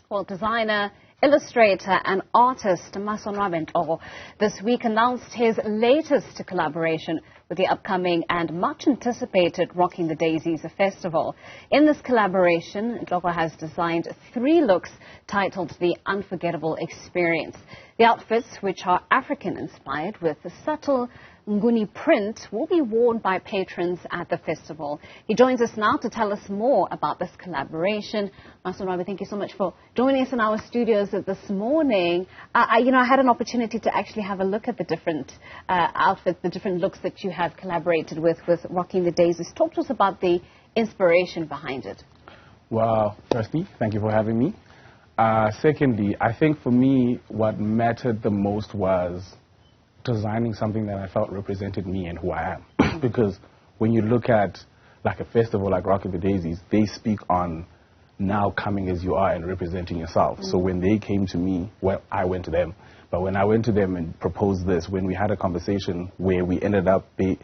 Well, designer, illustrator and artist Masonwabe Ntloko this week announced his latest collaboration with the upcoming and much anticipated Rocking the Daisies festival. In this collaboration, Ntloko has designed 3 looks titled The Unforgettable Experience. The outfits, which are African-inspired with a subtle nguni print, will be worn by patrons at the festival. He joins us now to tell us more about this collaboration. Masonwabe, thank you so much for joining us in our studios this morning. I had an opportunity to actually have a look at the different outfits, the different looks that you have collaborated with Rocking the Daisies. Talk to us about the inspiration behind it. Well, firstly, thank you for having me. Secondly, I think for me, what mattered the most was designing something that I felt represented me and who I am. Because when you look at like a festival like Rocking the Daisies, they speak on now coming as you are and representing yourself. So when they came to me, well, I went to them. But when I went to them and proposed this, when we had a conversation where we ended up, the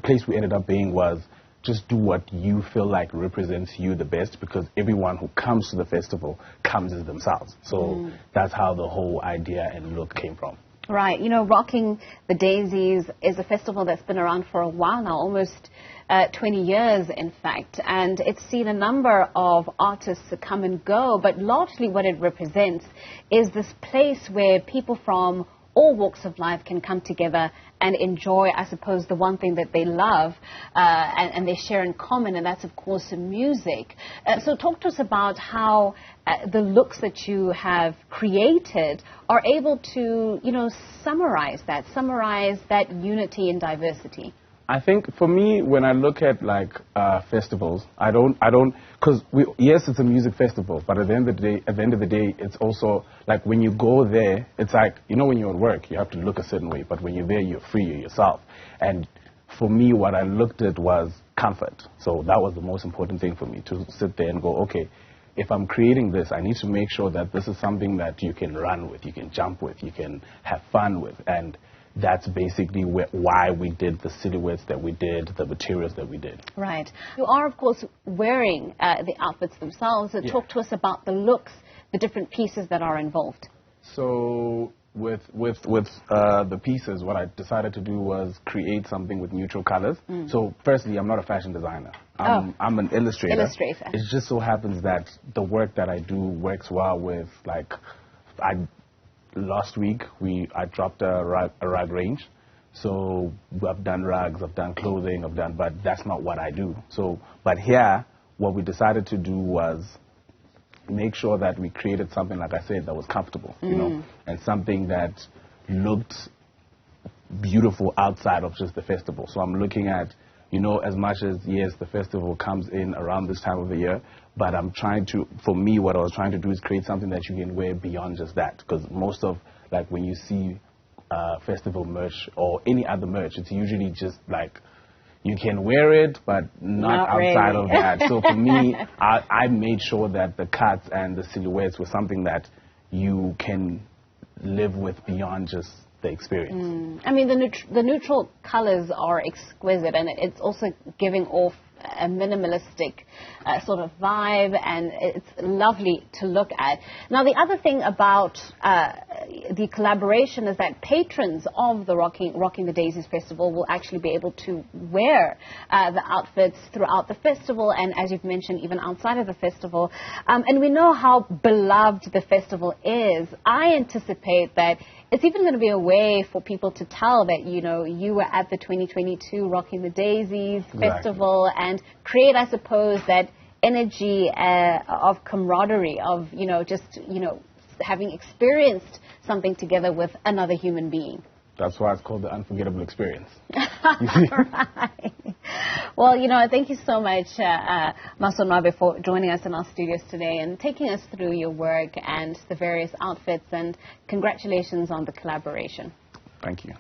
place we ended up being was just do what you feel like represents you the best, because everyone who comes to the festival comes as themselves. So that's how the whole idea and look came from. Right. Rocking the Daisies is a festival that's been around for a while now, almost 20 years, in fact. And it's seen a number of artists come and go, but largely what it represents is this place where people from all walks of life can come together and enjoy, I suppose, the one thing that they love and they share in common, and that's, of course, music. So talk to us about how the looks that you have created are able to, summarize that unity and diversity. I think for me, when I look at like festivals, I don't, because yes, it's a music festival, but at the end of the day, it's also like when you go there, it's like, when you're at work, you have to look a certain way, but when you're there, you're free, you're yourself. And for me, what I looked at was comfort. So that was the most important thing for me, to sit there and go, okay, if I'm creating this, I need to make sure that this is something that you can run with, you can jump with, you can have fun with. And that's basically why we did the silhouettes that we did, the materials that we did. Right. You are, of course, wearing the outfits themselves. Yeah. Talk to us about the looks, the different pieces that are involved. So with the pieces, what I decided to do was create something with neutral colors. So firstly, I'm not a fashion designer. I'm an illustrator. It just so happens that the work that I do works well with, like, last week, I dropped a rug range. So I've done rugs, I've done clothing, but that's not what I do. But here, what we decided to do was make sure that we created something, like I said, that was comfortable, and something that looked beautiful outside of just the festival. So I'm looking at, as much as, yes, the festival comes in around this time of the year, but I'm trying to, for me, what I was trying to do is create something that you can wear beyond just that. Because most of, like, when you see festival merch or any other merch, it's usually just like, you can wear it, but not outside really. Of that. So for me, I made sure that the cuts and the silhouettes were something that you can live with beyond just the experience. I mean, the neutral colors are exquisite, and it's also giving off a minimalistic sort of vibe, and it's lovely to look at. Now, the other thing about the collaboration is that patrons of the Rocking the Daisies Festival will actually be able to wear the outfits throughout the festival, and as you've mentioned, even outside of the festival. And we know how beloved the festival is. I anticipate that it's even going to be a way for people to tell that, you were at the 2022 Rocking the Daisies Festival, and create, I suppose, that energy of camaraderie, of, having experienced something together with another human being. That's why it's called the unforgettable experience. Right. Well, thank you so much, Masonwabe, for joining us in our studios today and taking us through your work and the various outfits, and congratulations on the collaboration. Thank you.